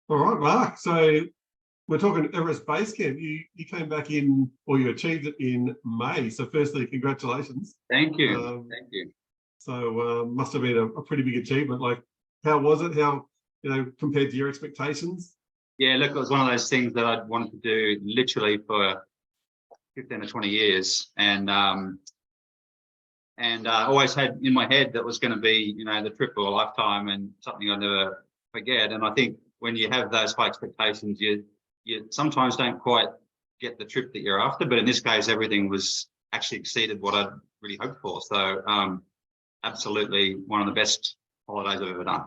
All right, Mark. So we're talking Everest Base Camp. You came back in, or you achieved it in May. So firstly, congratulations. Thank you. Thank you. So must have been a pretty big achievement. Like, how was it? How, compared to your expectations? Yeah, look, it was one of those things that I'd wanted to do literally for 15 or 20 years. And I always had in my head that was going to be, the trip of a lifetime and something I'll never forget. And I think when you have those high expectations, you sometimes don't quite get the trip that you're after. But in this case, everything was actually exceeded what I'd really hoped for. So absolutely one of the best holidays I've ever done.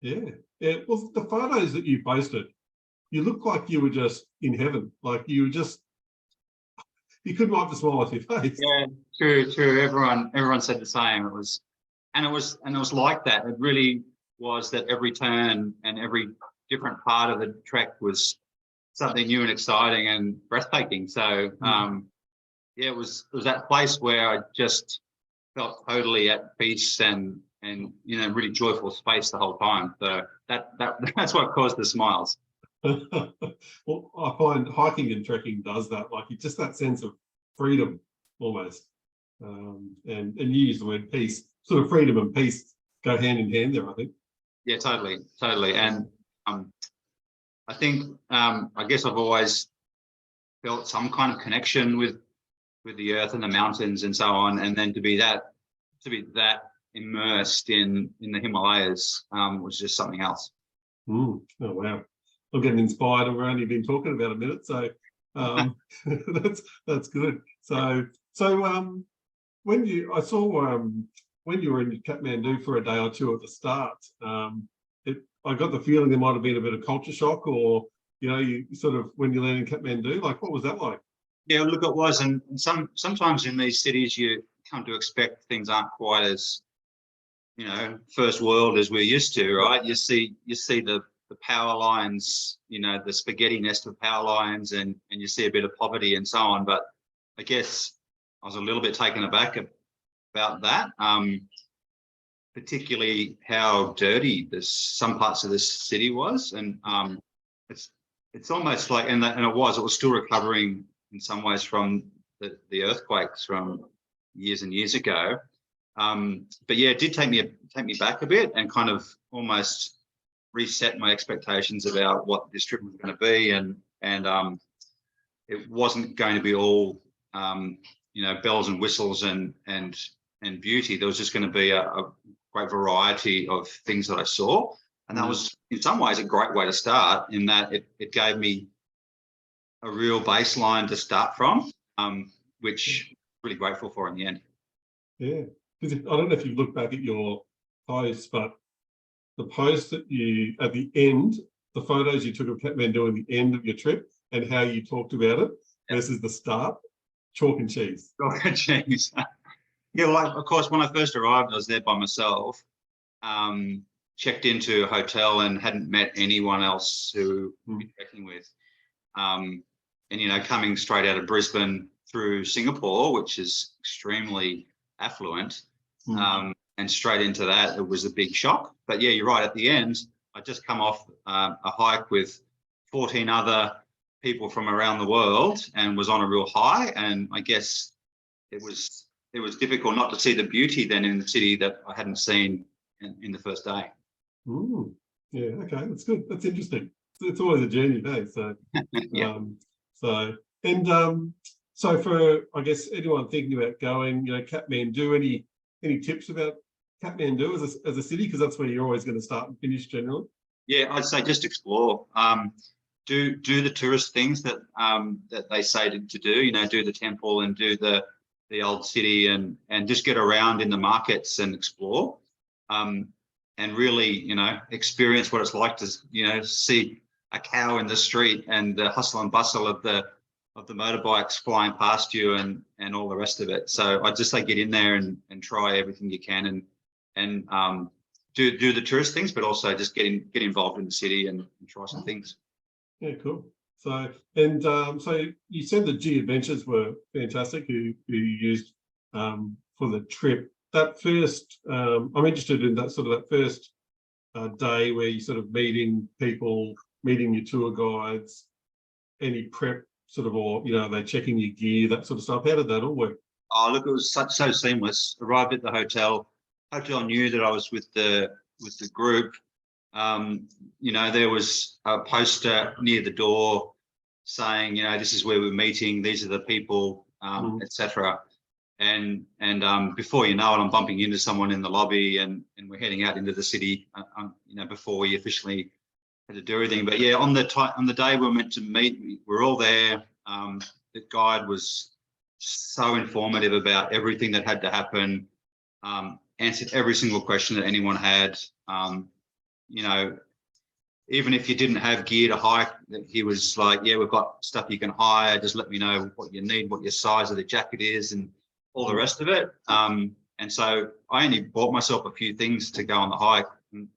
Yeah. Well, the photos that you posted, you look like you were just in heaven. Like you couldn't wipe the smile off your face. Yeah, true. Everyone said the same. It was like that. It really was that every turn and every different part of the trek was something new and exciting and breathtaking. So it was that place where I just felt totally at peace and really joyful space the whole time. So that's what caused the smiles. Well, I find hiking and trekking does that. Like, it's just that sense of freedom almost. And you use the word peace. Sort of freedom and peace go hand in hand there, I think. Yeah, totally. And I think I guess I've always felt some kind of connection with the earth and the mountains and so on, and then to be that immersed in the Himalayas was just something else. Oh wow, I'm getting inspired, and we've only been talking about a minute, so that's good. So when I saw when you were in Kathmandu for a day or two at the start, I got the feeling there might have been a bit of culture shock, or you sort of, when you landed in Kathmandu, like, what was that like? Yeah, look, it was, and sometimes in these cities you come to expect things aren't quite as first world as we're used to, right? You see the power lines, the spaghetti nest of power lines, and you see a bit of poverty and so on. But I guess I was a little bit taken aback about that, particularly how dirty some parts of this city was, and it's almost like, and it was still recovering in some ways from the earthquakes from years and years ago. But yeah, it did take me back a bit and kind of almost reset my expectations about what this trip was going to be, and it wasn't going to be all bells and whistles and beauty. There was just going to be a great variety of things that I saw, and that was in some ways a great way to start, in that it gave me a real baseline to start from, which I'm really grateful for in the end. Yeah, because I don't know if you look back at your posts, but the post that you, at the end, the photos you took of Kathmandu at the end of your trip and how you talked about it versus the start, chalk and cheese. Chalk and cheese. Yeah, well, of course, when I first arrived, I was there by myself, checked into a hotel and hadn't met anyone else who we'd be trekking with. And, coming straight out of Brisbane through Singapore, which is extremely affluent, and straight into that, it was a big shock. But yeah, you're right. At the end, I just come off a hike with 14 other people from around the world and was on a real high. And I guess it was difficult not to see the beauty then in the city that I hadn't seen in the first day. Yeah, okay, that's good. That's interesting. It's always a journey, eh? So, yeah. So for, I guess, anyone thinking about going, Kathmandu, any tips about Kathmandu as a city, because that's where you're always going to start and finish generally? Yeah, I'd say just explore. Do the tourist things that they say to do. Do the temple and do the old city, and just get around in the markets and explore, and really experience what it's like to see a cow in the street and the hustle and bustle of the motorbikes flying past you and all the rest of it. So I'd just say get in there and try everything you can, and do the tourist things, but also just get involved in the city and try some things. Yeah, cool. So so you said the G Adventures were fantastic, who you used for the trip. That first, I'm interested in that first day where you sort of meeting people meeting your tour guides, any prep sort of, or, you know, they checking your gear, that sort of stuff? How did that all work? Oh, look, it was so seamless. Arrived at the hotel. Hotel knew that I was with the group. You know, there was a poster near the door saying, you know, this is where we're meeting. These are the people, etc. And before you know it, I'm bumping into someone in the lobby, and we're heading out into the city. You know, before we officially had to do everything. But yeah, on the day we were meant to meet, we're all there. The guide was so informative about everything that had to happen. Answered every single question that anyone had. You know, even if you didn't have gear to hike, he was like, yeah, we've got stuff you can hire. Just let me know what you need, what your size of the jacket is, and all the rest of it. And so I only bought myself a few things to go on the hike.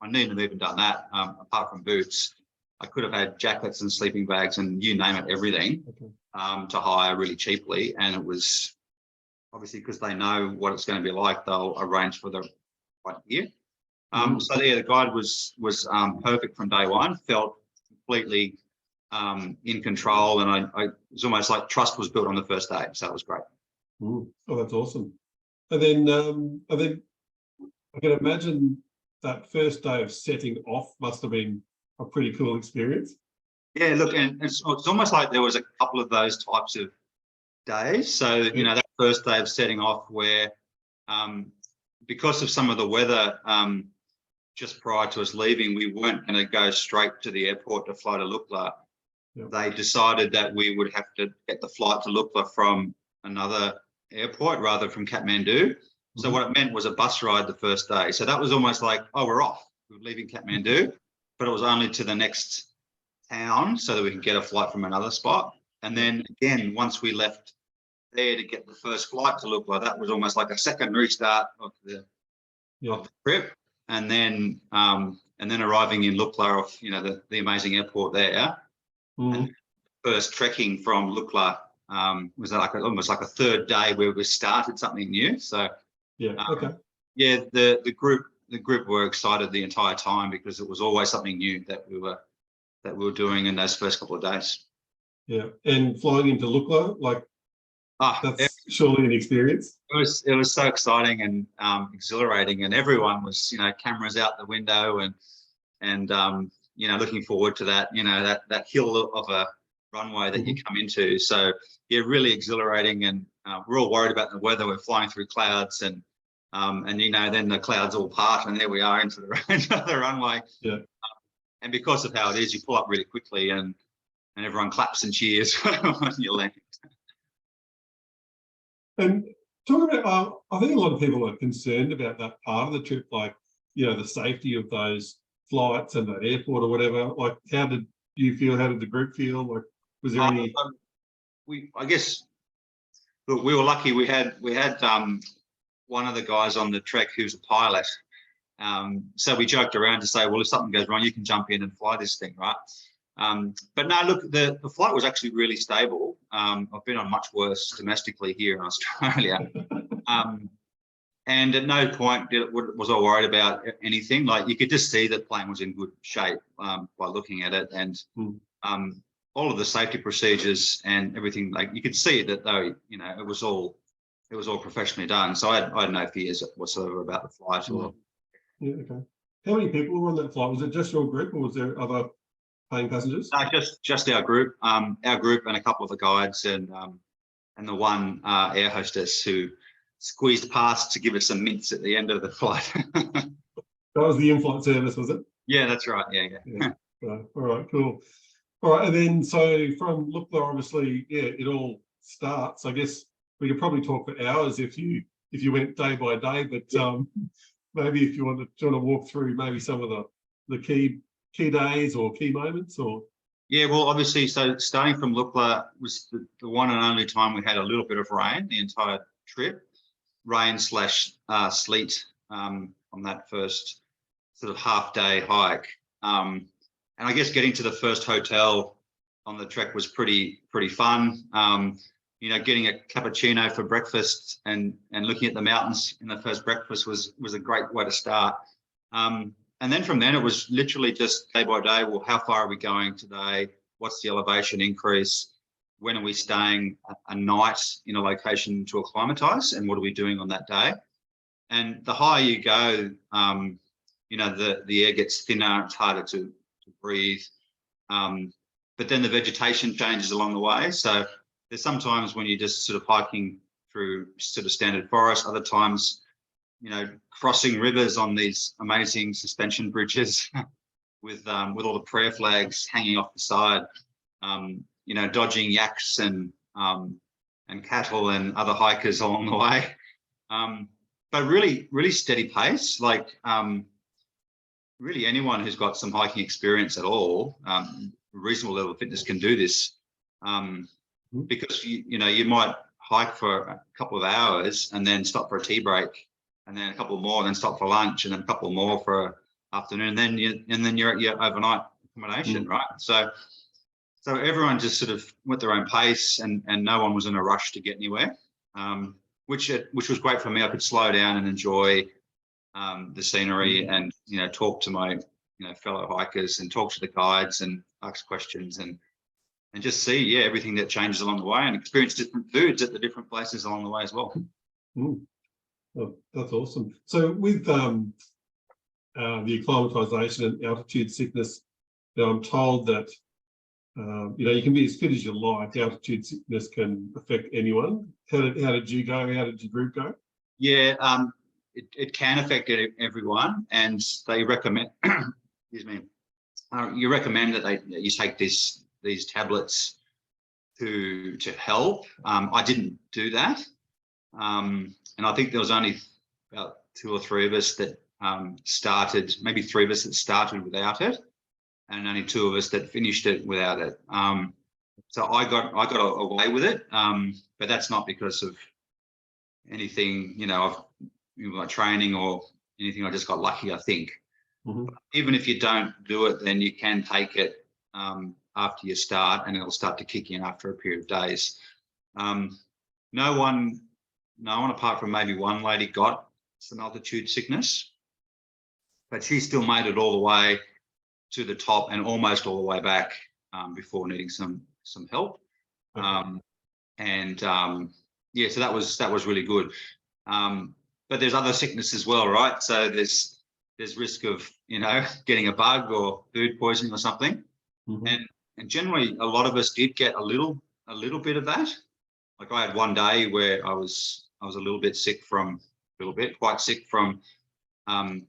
I needn't have even done that, apart from boots. I could have had jackets and sleeping bags and you name it, everything, to hire really cheaply. And it was obviously, because they know what it's going to be like, they'll arrange for the right gear. So yeah, the guide was perfect from day one. Felt completely in control, and I it was almost like trust was built on the first day. So it was great. Oh, that's awesome. And then I can imagine that first day of setting off must have been a pretty cool experience. Yeah, look, and it's almost like there was a couple of those types of days. So you know, that first day of setting off, where because of some of the weather, just prior to us leaving, we weren't going to go straight to the airport to fly to Lukla. They decided that we would have to get the flight to Lukla from another airport rather from Kathmandu. So what it meant was a bus ride the first day. So that was almost like, oh, we're off. We're leaving Kathmandu, but it was only to the next town so that we could get a flight from another spot. And then again, once we left there to get the first flight to Lukla, that was almost like a second restart of the trip. And then arriving in Lukla, off, you know, the amazing airport there. And first trekking from Lukla was like almost like a third day where we started something new. So yeah, the group were excited the entire time because it was always something new that we were doing in those first couple of days. Yeah, and flying into Lukla, like that's surely an experience. It was so exciting and exhilarating, and everyone was, you know, cameras out the window and you know, looking forward to that, you know, that hill of a runway that you come into. So yeah, really exhilarating, and we're all worried about the weather. We're flying through clouds, and you know, then the clouds all part, and there we are into the runway. Yeah. And because of how it is, you pull up really quickly, and everyone claps and cheers when you land. And talking about, I think a lot of people are concerned about that part of the trip, like, you know, the safety of those flights and that airport or whatever. Like, how did you feel? How did the group feel? Like, was there any? I guess, look, we were lucky. We had one of the guys on the trek who's a pilot. So we joked around to say, well, if something goes wrong, you can jump in and fly this thing, right? But no, look, the flight was actually really stable. I've been on much worse domestically here in Australia. And at no point was I worried about anything. Like, you could just see that plane was in good shape by looking at it, and all of the safety procedures and everything. Like, you could see that, though, you know, it was all professionally done. So I had no fears whatsoever about the flight. Yeah, okay. How many people were on that flight? Was it just your group, or was there other paying passengers? No, just our group. Our group and a couple of the guides, and the one air hostess who squeezed past to give us some mints at the end of the flight. That was the in-flight service, was it? Yeah, that's right. Yeah. All right, cool. All right, and then so from Lukla, obviously, yeah, it all starts. I guess we could probably talk for hours if you went day by day, but maybe if you want to walk through maybe some of the key days or key moments, or. Yeah, well, obviously, so starting from Lukla was the one and only time we had a little bit of rain the entire trip. Rain / sleet on that first sort of half-day hike, and I guess getting to the first hotel on the trek was pretty fun. You know, getting a cappuccino for breakfast and looking at the mountains in the first breakfast was a great way to start. And then from then it was literally just day by day. Well, how far are we going today? What's the elevation increase? When are we staying a night in a location to acclimatise, and what are we doing on that day? And the higher you go, you know, the air gets thinner, it's harder to breathe. But then the vegetation changes along the way. So there's sometimes when you're just sort of hiking through sort of standard forest, other times, you know, crossing rivers on these amazing suspension bridges with all the prayer flags hanging off the side, you know, dodging yaks and cattle and other hikers along the way. But really, really steady pace. Like really anyone who's got some hiking experience at all, reasonable level of fitness can do this. Because you know, you might hike for a couple of hours and then stop for a tea break, and then a couple more, and then stop for lunch, and then a couple more for afternoon, and then you're at your overnight accommodation, right? So everyone just sort of went their own pace, and no one was in a rush to get anywhere, which was great for me. I could slow down and enjoy the scenery, and you know, talk to my fellow hikers, and talk to the guides, and ask questions, and just see everything that changes along the way, and experience different foods at the different places along the way as well. Oh, that's awesome. So with the acclimatization and altitude sickness, you know, I'm told that you know, you can be as fit as you like. Altitude sickness can affect anyone. How did you go? How did your group go? Yeah, it can affect everyone, and they recommend. Excuse me. You recommend that you take these tablets to help. I didn't do that, and I think there was only about 2 or 3 of us that started. Maybe 3 of us that started without it, and only 2 of us that finished it without it. So I got away with it, but that's not because of anything, you know, of my training or anything. I just got lucky, I think. Even if you don't do it, then you can take it after you start, and it'll start to kick in after a period of days. No one apart from maybe one lady got some altitude sickness, but she still made it all the way to the top and almost all the way back before needing some help. Yeah, so that was really good. But there's other sickness as well, right? So there's risk of, you know, getting a bug or food poisoning or something. And generally a lot of us did get a little bit of that. Like I had one day where I was a little bit sick from quite sick from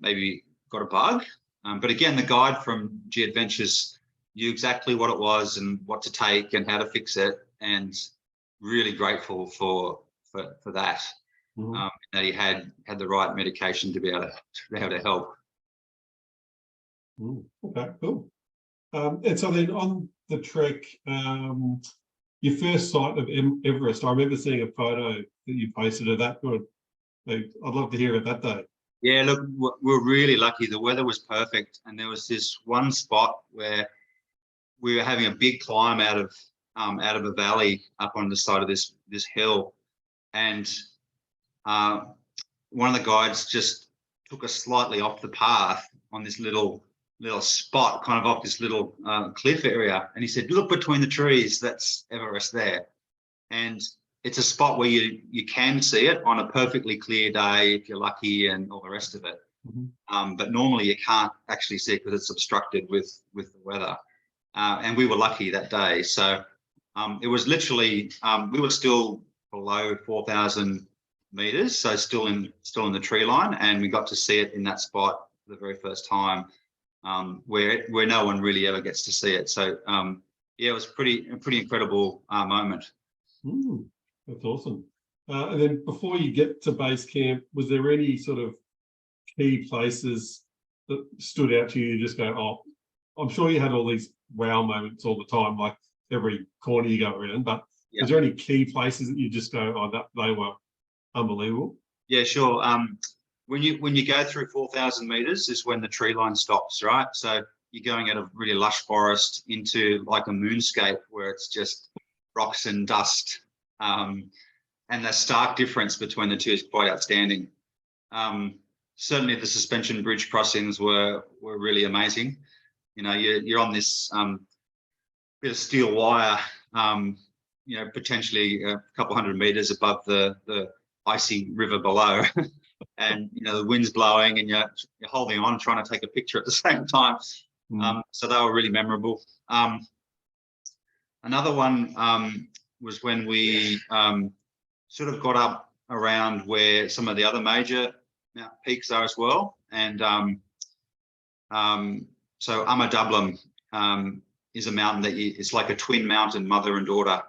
maybe got a bug. But again, the guide from G Adventures knew exactly what it was and what to take and how to fix it, and really grateful for that. That he had the right medication to be able to help. Okay, cool. And so then on the trek, your first sight of Everest, I remember seeing a photo that you posted of that. I'd love to hear about that day. Yeah, look, we're really lucky. The weather was perfect, and there was this one spot where we were having a big climb out of a valley up on the side of this hill, and one of the guides just took us slightly off the path on this little spot, kind of off this little cliff area, and he said, "Look between the trees. That's Everest there." And it's a spot where you can see it on a perfectly clear day if you're lucky, and all the rest of it. But normally you can't actually see it because it's obstructed with the weather. And we were lucky that day. So it was literally we were still below 4,000 meters, so still in the tree line, and we got to see it in that spot for the very first time, where no one really ever gets to see it. So yeah, it was a pretty incredible moment. That's awesome. And then before you get to base camp, was there any sort of key places that stood out to you? You just go, oh, I'm sure you had all these wow moments all the time, like every corner you go around, but is there any key places that you just go, oh, they were unbelievable? Yeah, sure. When you go through 4,000 meters is when the tree line stops, right? So you're going out of really lush forest into like a moonscape where it's just rocks and dust. And the stark difference between the two is quite outstanding. certainly the suspension bridge crossings were really amazing. You know, you're on this bit of steel wire, you know, potentially a couple hundred meters above the icy river below. And, you know, the wind's blowing and you're holding on, trying to take a picture at the same time. So they were really memorable. Another one was when we sort of got up around where some of the other major mountain peaks are as well. And so Amadublam is a mountain that it's like a twin mountain, mother and daughter.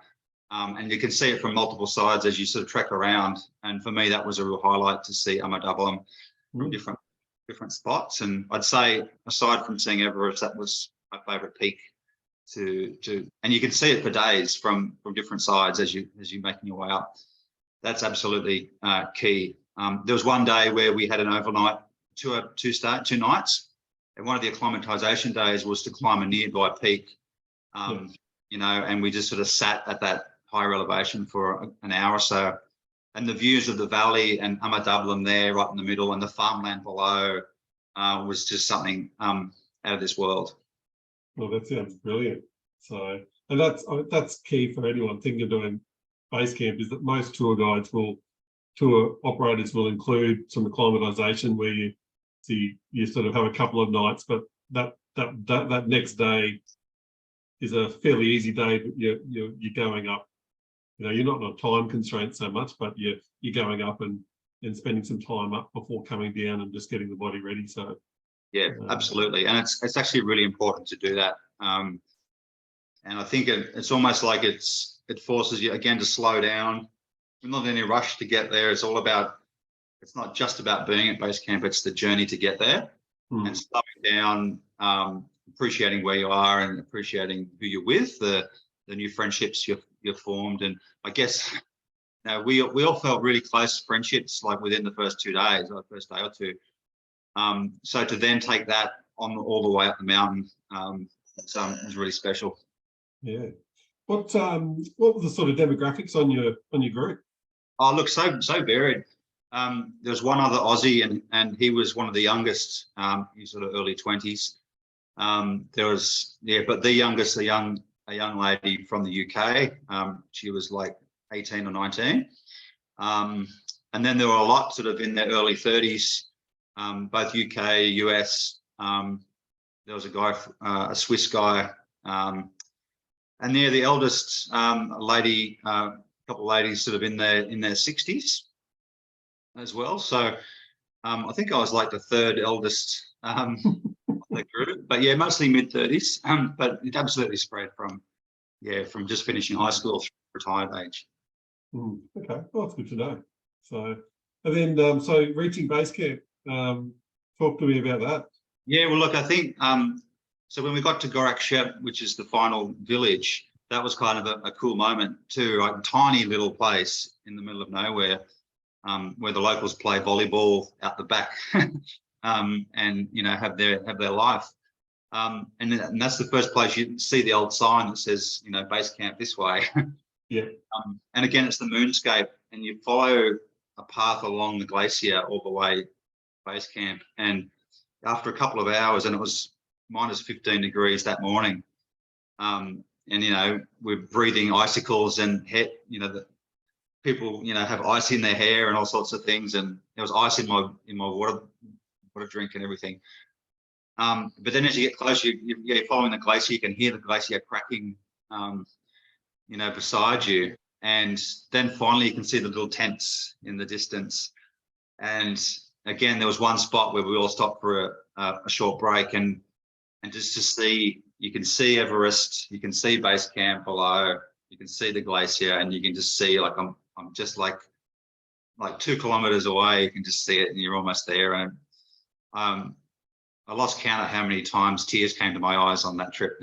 And you can see it from multiple sides as you sort of trek around. And for me, that was a real highlight to see Amadublam from different spots. And I'd say, aside from seeing Everest, that was my favourite peak and you can see it for days from different sides as you're making your way up. That's absolutely key. There was one day where we had an overnight tour, two nights, and one of the acclimatization days was to climb a nearby peak. You know, and we just sort of sat at that higher elevation for an hour or so, and the views of the valley and Amadublam there right in the middle and the farmland below was just something out of this world. Well, that sounds brilliant. So, and that's key for anyone thinking of doing base camp, is that most tour operators will include some acclimatization where you sort of have a couple of nights, but that next day is a fairly easy day, but you're going up. You know, you're not on a time constraint so much, but you're going up and spending some time up before coming down and just getting the body ready. So yeah, absolutely, and it's actually really important to do that. And I think it's almost like it forces you again to slow down. We're not in any rush to get there. It's not just about being at base camp. It's the journey to get there and slowing down. Appreciating where you are and appreciating who you're with, the new friendships you've formed. And I guess now we all felt really close friendships like within the first 2 days, or first day or two. So to then take that on all the way up the mountain, it was really special. Yeah. What were the sort of demographics on your group? Oh, look, so varied. There was one other Aussie, and he was one of the youngest. He's sort of early 20s. There was, but the youngest, a young lady from the UK. She was like 18 or 19. And then there were a lot sort of in their early 30s, both UK, US. There was a guy, a Swiss guy. And the eldest lady, a couple of ladies sort of in their 60s as well. So I think I was like the third eldest the group, but yeah, mostly mid-30s, but it absolutely spread from just finishing high school through retired age. Okay, well, that's good to know. So, and then so reaching base camp, talk to me about that. Yeah, well, look, I think so when we got to Gorakshep, which is the final village, that was kind of a cool moment too. Like a tiny little place in the middle of nowhere, where the locals play volleyball out the back. And you know, have their life, and that's the first place you see the old sign that says, you know, base camp this way. Yeah. And again, it's the moonscape, and you follow a path along the glacier all the way to base camp. And after a couple of hours, and it was minus 15 degrees that morning, and you know, we're breathing icicles and you know, the people, you know, have ice in their hair and all sorts of things, and there was ice in my water drink and everything. But then as you get closer, you're following the glacier, you can hear the glacier cracking, you know, beside you. And then finally you can see the little tents in the distance. And again, there was one spot where we all stopped for a short break, and just to see, you can see Everest, you can see base camp below, you can see the glacier, and you can just see, like, I'm just like 2 kilometers away, you can just see it and you're almost there. And I lost count of how many times tears came to my eyes on that trip.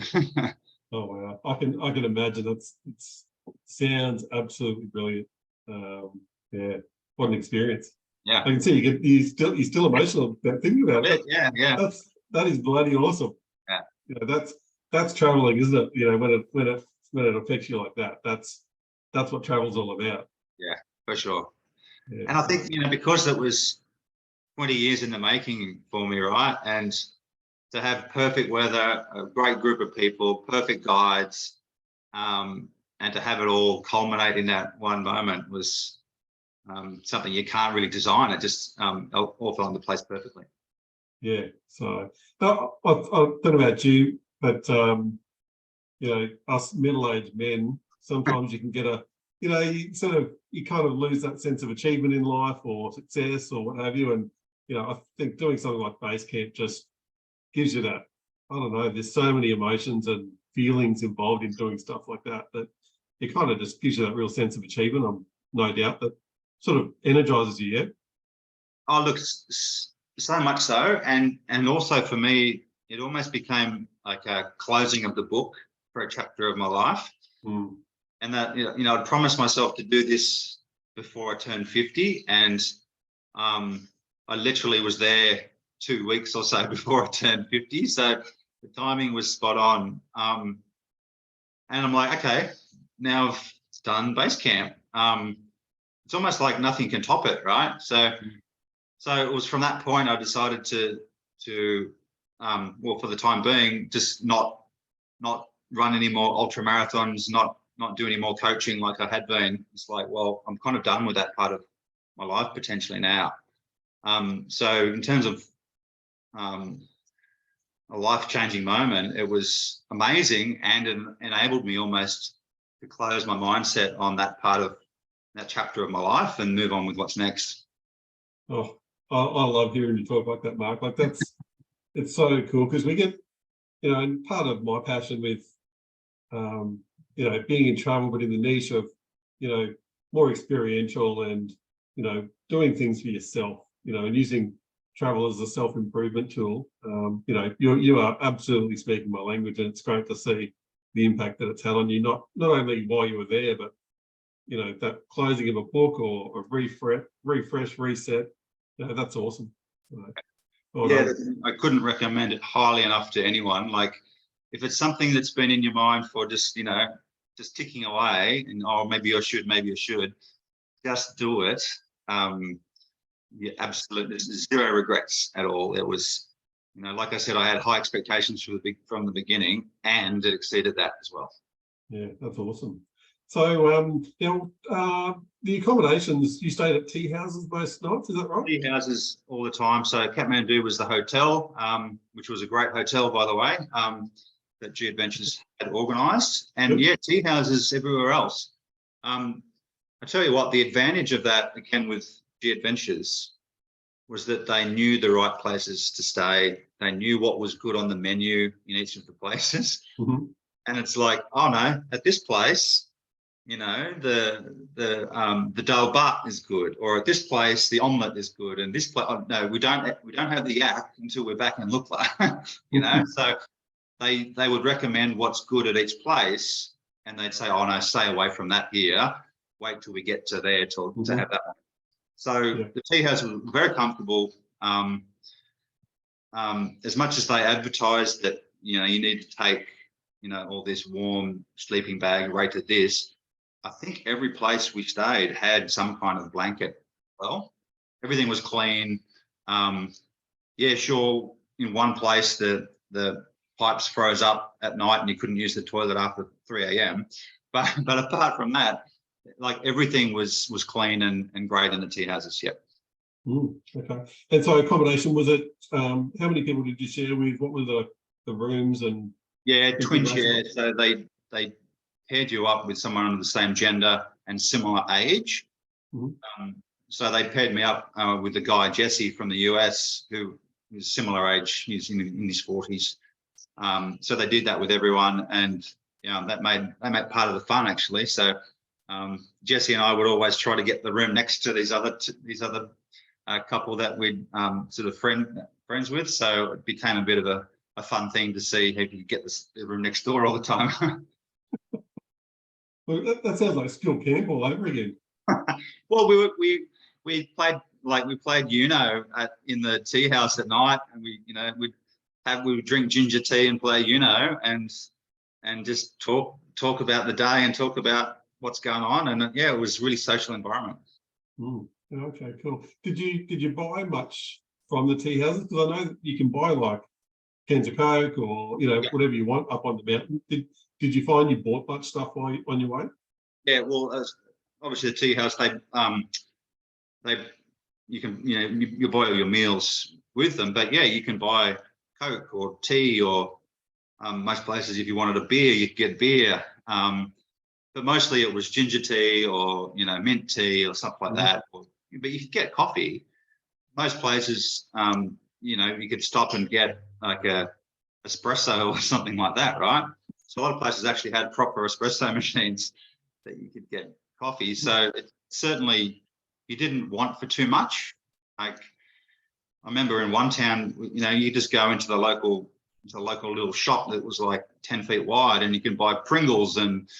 Oh wow, I can imagine. It sounds absolutely brilliant. Yeah, what an experience. Yeah, I can see you're still emotional about thinking about it. Yeah. That is bloody awesome. Yeah, you know, that's traveling, isn't it? You know, when it affects you like that, that's what travel's all about. Yeah, for sure. Yeah. And I think, you know, because it was 20 years in the making for me, right? And to have perfect weather, a great group of people, perfect guides, and to have it all culminate in that one moment was something you can't really design. It just all fell into place perfectly. Yeah. So I don't know about you, but you know, us middle-aged men, sometimes you can get you kind of lose that sense of achievement in life or success or what have you. And you know, I think doing something like base camp just gives you that. I don't know. There's so many emotions and feelings involved in doing stuff like that that it kind of just gives you that real sense of achievement. No doubt that sort of energizes you. Yeah. Oh, look, so much so, and also for me, it almost became like a closing of the book for a chapter of my life. Mm. And that, you know, I'd promised myself to do this before I turned 50, and I literally was there 2 weeks or so before I turned 50, so the timing was spot on. And I'm like, okay, now I've done base camp. It's almost like nothing can top it, right? So it was from that point I decided to well, for the time being, just not run any more ultra marathons, not do any more coaching like I had been. It's like, well, I'm kind of done with that part of my life potentially now. So in terms of a life-changing moment, it was amazing and enabled me almost to close my mindset on that part of that chapter of my life and move on with what's next. Oh, I love hearing you talk like that, Mark. Like it's so cool because we get, you know, and part of my passion with, you know, being in travel, but in the niche of, you know, more experiential and, you know, doing things for yourself, you know, and using travel as a self-improvement tool. You know, you are absolutely speaking my language, and it's great to see the impact that it's had on you, not only while you were there, but, you know, that closing of a book or a refresh, reset. You know, that's awesome. Well Yeah, done. I couldn't recommend it highly enough to anyone. Like, if it's something that's been in your mind for just, you know, just ticking away, and oh, maybe I should, just do it. Yeah, absolutely, zero regrets at all. It was, you know, like I said, I had high expectations from the beginning, and it exceeded that as well. Yeah, that's awesome. So, you know, the accommodations, you stayed at tea houses most nights, is that right? Tea houses all the time. So Kathmandu was the hotel, which was a great hotel, by the way, that G Adventures had organised, and Yep. yeah, tea houses everywhere else. I tell you what, the advantage of that, again, with G Adventures, was that they knew the right places to stay. They knew what was good on the menu in each of the places. Mm-hmm. And it's like, oh no, at this place, you know, the dal bhat is good, or at this place the omelette is good, and this place, oh, no, we don't have the yak until we're back in Lukla, you know. So they would recommend what's good at each place, and they'd say, oh no, stay away from that here. Wait till we get to there to have that one. So yeah. The tea house was very comfortable. As much as they advertised that, you know, you need to take, you know, all this warm sleeping bag rated this, I think every place we stayed had some kind of blanket. Well, everything was clean. Yeah, sure. In one place, the pipes froze up at night and you couldn't use the toilet after 3 a.m. But apart from that, like everything was clean and great in the tea houses. Yep. Okay. And so accommodation, was it, how many people did you share with? What were the rooms and? Yeah, twin shares. So they paired you up with someone of the same gender and similar age. Mm-hmm. So they paired me up with the guy, Jesse, from the US, who is similar age. He's in his 40s. So they did that with everyone, and you know, that made part of the fun, actually. So Jesse and I would always try to get the room next to these other couple that we'd sort of friends with. So it became a bit of a fun thing to see if you could get the room next door all the time. Well, that sounds like school camp all over again. Well, we played Uno in the tea house at night, and we would drink ginger tea and play Uno and just talk about the day and talk about what's going on. And yeah, it was really social environment. Okay, cool. Did you buy much from the tea houses? Because I know that you can buy like cans of Coke or whatever you want up on the mountain. Did you find you bought much stuff on your way? Yeah, well, obviously the tea house, you can you buy all your meals with them, but yeah, you can buy Coke or tea, or most places if you wanted a beer, you could get beer. But mostly it was ginger tea or mint tea or stuff like that. But you could get coffee. Most places, you could stop and get like a espresso or something like that, right? So a lot of places actually had proper espresso machines that you could get coffee. So it certainly, you didn't want for too much. Like I remember in one town, you just go into the local little shop that was like 10 feet wide, and you can buy Pringles and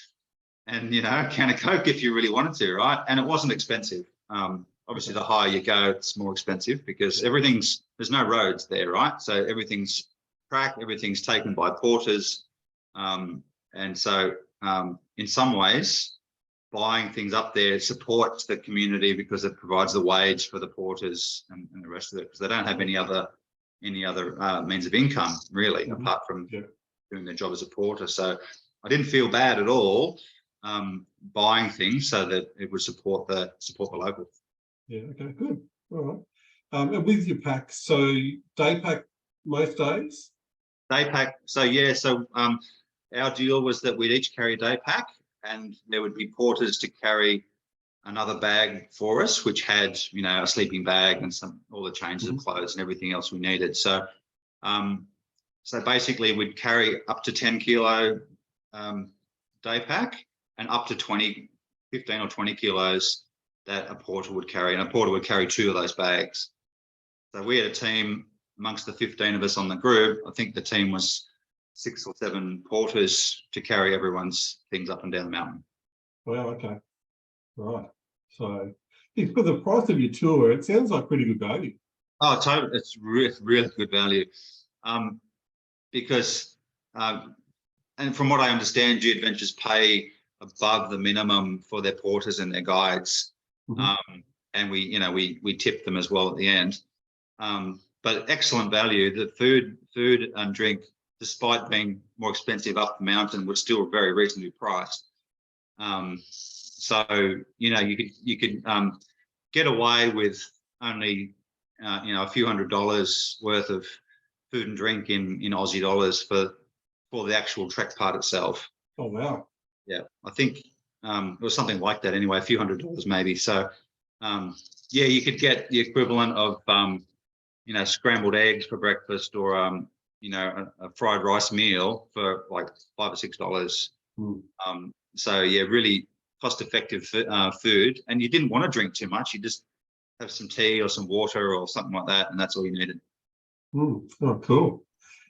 a can of Coke if you really wanted to, right? And it wasn't expensive. Obviously, the higher you go, it's more expensive because there's no roads there, right? So everything's tracked, everything's taken by porters. And so in some ways, buying things up there supports the community because it provides the wage for the porters and the rest of it, because they don't have any other means of income really, apart from doing their job as a porter. So I didn't feel bad at all buying things so that it would support the locals. Yeah. Okay. Good. All right. And with your pack, so day pack most days. Day pack. So yeah. So our deal was that we'd each carry a day pack, and there would be porters to carry another bag for us, which had a sleeping bag and all the changes of clothes and everything else we needed. So so basically we'd carry up to 10 kilo day pack, and up to 15 or 20 kilos that a porter would carry, and a porter would carry 2 of those bags. So we had a team amongst the 15 of us on the group. I think the team was 6 or 7 porters to carry everyone's things up and down the mountain. Well, okay. Right. So for the price of your tour, it sounds like pretty good value. Oh, totally. It's really good value. Because, and from what I understand, G Adventures pay above the minimum for their porters and their guides. And we tip them as well at the end. But excellent value. The food and drink, despite being more expensive up the mountain, was still very reasonably priced. So you could get away with only a few $100s worth of food and drink in Aussie dollars for the actual trek part itself. Oh wow! Yeah, I think it was something like that anyway, a few $100s maybe. So yeah, you could get the equivalent of scrambled eggs for breakfast, or a fried rice meal for like $5 or $6. So yeah, really cost-effective food, and you didn't want to drink too much. You just have some tea or some water or something like that, and that's all you needed. Oh, cool.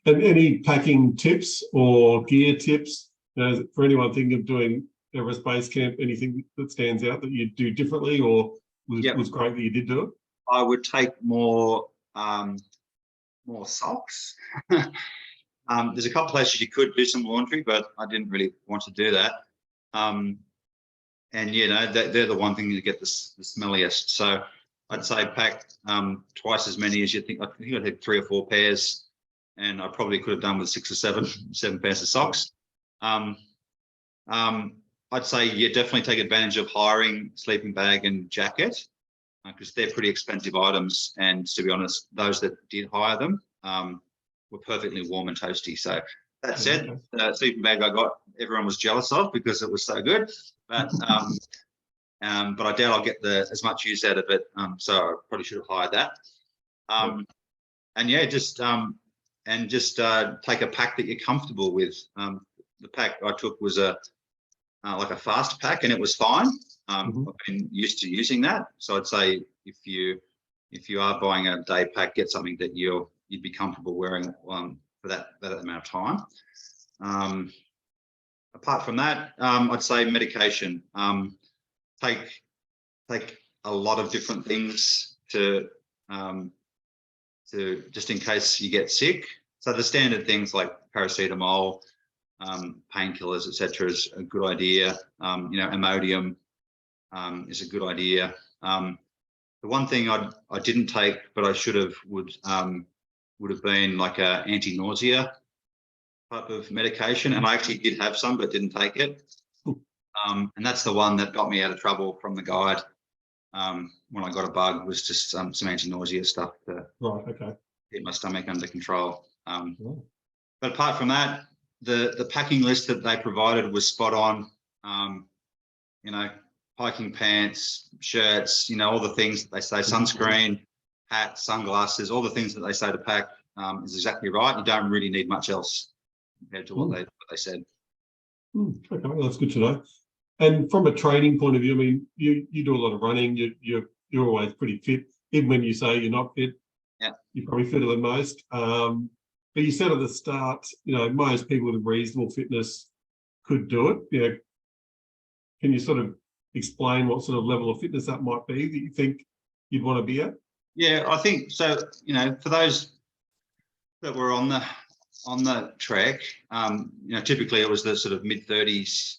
And any packing tips or gear tips for anyone thinking of doing Everest Base Camp? Anything that stands out that you do differently, or was great that you did do it? I would take more socks. There's a couple places you could do some laundry, but I didn't really want to do that. And they're the one thing you get the smelliest. So I'd say pack twice as many as you think. I think I'd had 3 or 4 pairs, and I probably could have done with 6 or 7 pairs of socks. I'd say definitely take advantage of hiring sleeping bag and jacket, because they're pretty expensive items. And to be honest, those that did hire them were perfectly warm and toasty. So that said, the sleeping bag I got, everyone was jealous of because it was so good. But I doubt I'll get as much use out of it. So I probably should have hired that. And yeah, just take a pack that you're comfortable with. The pack I took was like a fast pack, and it was fine. I've been used to using that. So I'd say if you are buying a day pack, get something that you'd be comfortable wearing for that amount of time. Apart from that, I'd say medication. Take a lot of different things to just in case you get sick. So the standard things like paracetamol, painkillers, etc., is a good idea. Imodium is a good idea. The one thing I didn't take, but I should have, would have been like a anti-nausea type of medication, and I actually did have some, but didn't take it. And that's the one that got me out of trouble from the guide when I got a bug, was just some anti-nausea stuff to get my stomach under control. But apart from that, the packing list that they provided was spot on. You know, hiking pants, shirts, you know, all the things that they say, sunscreen, hats, sunglasses, all the things that they say to pack is exactly right. You don't really need much else compared to what they said. Okay, well, that's good to know. And from a training point of view, I mean, you do a lot of running. You're always pretty fit, even when you say you're not fit. Yeah, you're probably fitter than most. But you said at the start, you know, most people with reasonable fitness could do it. You know, can you sort of explain what sort of level of fitness that might be that you think you'd want to be at? Yeah, I think so. You know, for those that were on the trek, you know, typically it was the sort of mid-30s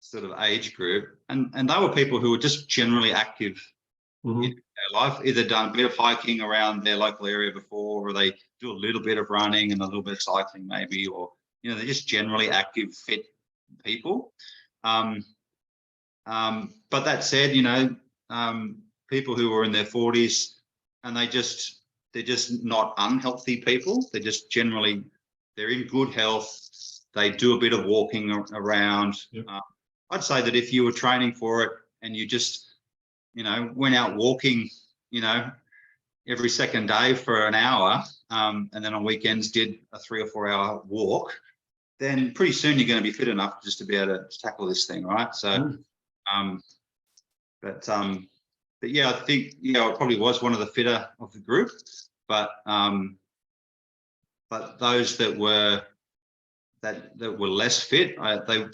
sort of age group, and they were people who were just generally active in their life, either done a bit of hiking around their local area before, or they do a little bit of running and a little bit of cycling maybe, or, you know, they're just generally active, fit people. But that said, you know, people who are in their 40s and they're just not unhealthy people. They're just generally, they're in good health. They do a bit of walking around. Yep. I'd say that if you were training for it and you just, you know, went out walking, you know, every second day for an hour, and then on weekends did a 3 or 4 hour walk, then pretty soon you're going to be fit enough just to be able to tackle this thing, right? So, but yeah, I think, you know, I probably was one of the fitter of the group, but those that were less fit,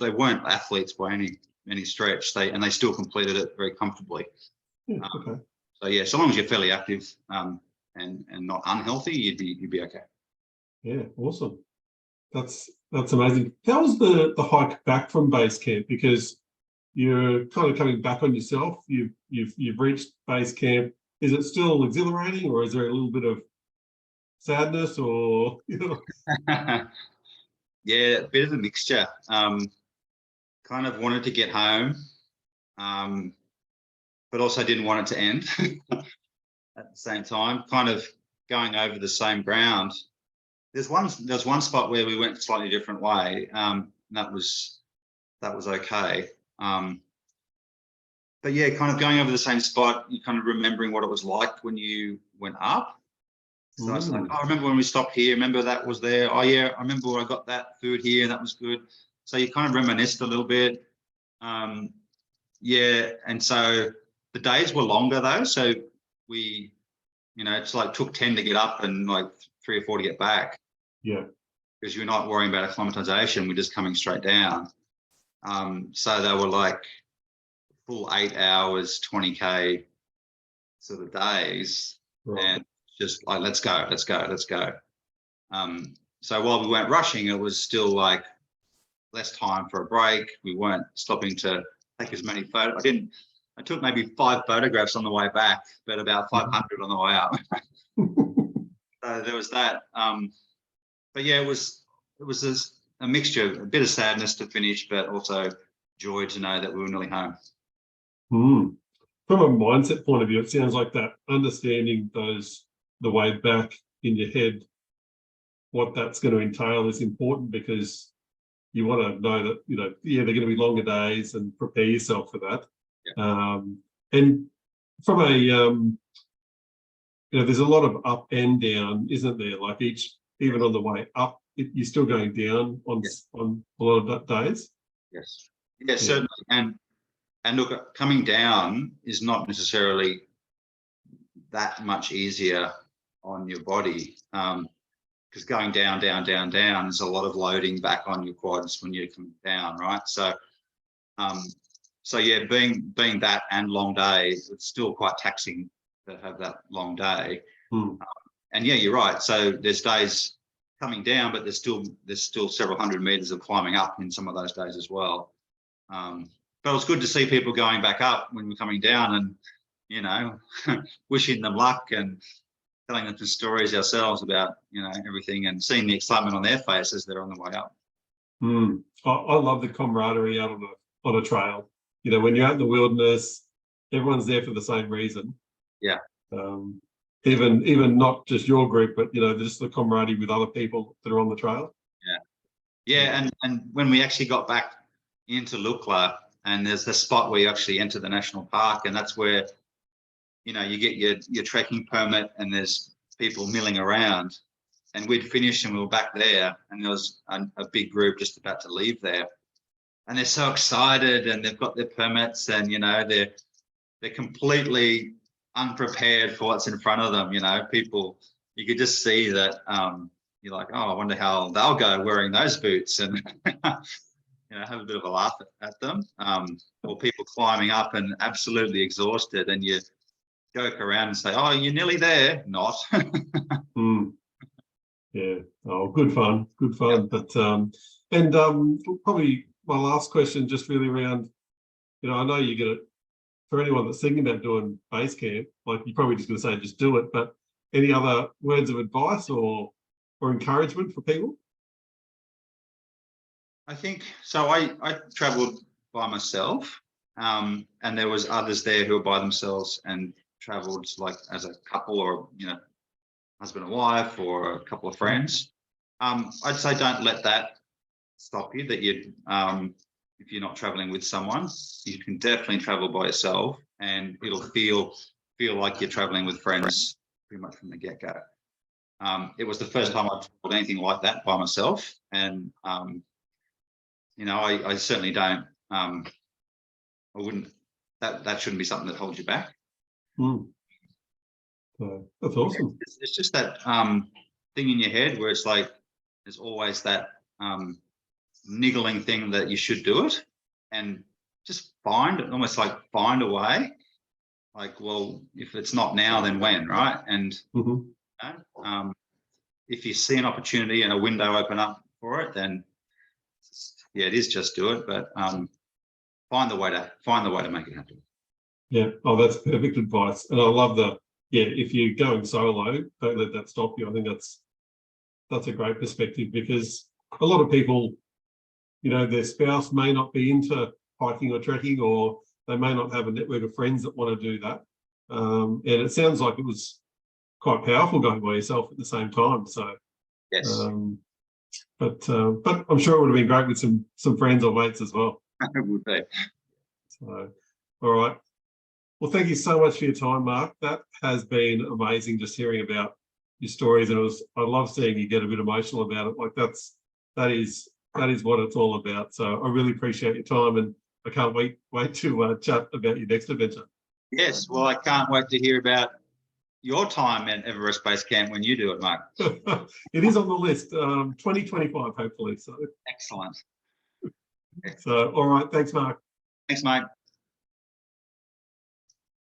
they weren't athletes by any stretch. They still completed it very comfortably. Yeah, okay. So yeah, so long as you're fairly active and not unhealthy, you'd be okay. Yeah, awesome. That's amazing. How was the hike back from base camp? Because you're kind of coming back on yourself. You've reached base camp. Is it still exhilarating, or is there a little bit of sadness, or, you know? Yeah, a bit of a mixture. Kind of wanted to get home, but also didn't want it to end at the same time. Kind of going over the same ground. There's one spot where we went a slightly different way. And that was okay. But yeah, kind of going over the same spot, you kind of remembering what it was like when you went up. So I was like, oh, I remember when we stopped here. Remember that was there. Oh yeah, I remember when I got that food here and that was good. So you kind of reminisced a little bit. Yeah, and so the days were longer though. So we, you know, it's like took 10 to get up and like 3 or 4 to get back. Yeah. Because you're not worrying about acclimatization. We're just coming straight down. So they were like full 8 hours, 20K sort of days. Right. And just like, let's go. So while we weren't rushing, it was still like less time for a break. We weren't stopping to take as many photos. I took maybe 5 photographs on the way back, but about 500 on the way up. So there was that. But yeah, it was a mixture, a bit of sadness to finish, but also joy to know that we were nearly home. From a mindset point of view, it sounds like that understanding the way back in your head, what that's going to entail is important, because you want to know that, you know, yeah, they're going to be longer days, and prepare yourself for that. Yeah. And from a, you know, there's a lot of up and down, isn't there? Like even on the way up, you're still going down on a lot of days. Yes. Yeah, certainly. And look, coming down is not necessarily that much easier on your body, because going down is a lot of loading back on your quads when you're coming down, right? So, so yeah, being that and long days, it's still quite taxing to have that long day. And yeah, you're right. So there's days coming down, but there's still several hundred meters of climbing up in some of those days as well. But it was good to see people going back up when we're coming down, you know, wishing them luck and telling them some stories ourselves about, you know, everything, and seeing the excitement on their faces as they're on the way up. I love the camaraderie out on a trail. You know, when you're out in the wilderness, everyone's there for the same reason. Yeah. Even not just your group, but you know, just the camaraderie with other people that are on the trail. Yeah, and when we actually got back into Lukla, and there's the spot where you actually enter the national park, and that's where, you know, you get your trekking permit, and there's people milling around, and we'd finished and we were back there, and there was a big group just about to leave there, and they're so excited, and they've got their permits, and you know, they're completely unprepared for what's in front of them. You know, people, you could just see that. You're like, oh, I wonder how they'll go wearing those boots, and you know, have a bit of a laugh at them. Or people climbing up and absolutely exhausted, and you joke around and say, oh, you're nearly there. Not. Yeah. Oh, good fun. Yep. But probably my last question, just really around, you know, I know you get it for anyone that's thinking about doing base camp, like you're probably just going to say just do it, but any other words of advice or encouragement for people? I think so. I traveled by myself, and there was others there who were by themselves and traveled like as a couple, or you know, husband and wife, or a couple of friends. I'd say don't let that stop you. That you, if you're not traveling with someone, you can definitely travel by yourself, and it'll feel like you're traveling with friends pretty much from the get-go. It was the first time I traveled anything like that by myself, and you know, I certainly don't. I wouldn't. That shouldn't be something that holds you back. That's awesome. It's just that thing in your head where it's like there's always that niggling thing that you should do it, and just almost like find a way. Like, well, if it's not now, then when, right? And you know, if you see an opportunity and a window open up for it, then yeah, it is just do it. But find the way to make it happen. Yeah. Oh, that's perfect advice. And I love if you're going solo, don't let that stop you. I think that's a great perspective, because a lot of people, you know, their spouse may not be into hiking or trekking, or they may not have a network of friends that want to do that. And it sounds like it was quite powerful going by yourself at the same time. So yes. But I'm sure it would have been great with some friends or mates as well. It would be. So, all right. Well, thank you so much for your time, Mark. That has been amazing, just hearing about your stories, and I love seeing you get a bit emotional about it. Like that is what it's all about. So I really appreciate your time, and I can't wait to chat about your next adventure. Yes, well, I can't wait to hear about your time at Everest Base Camp when you do it, Mark. It is on the list, 2025, hopefully. So excellent. So, all right, thanks, Mark. Thanks, mate.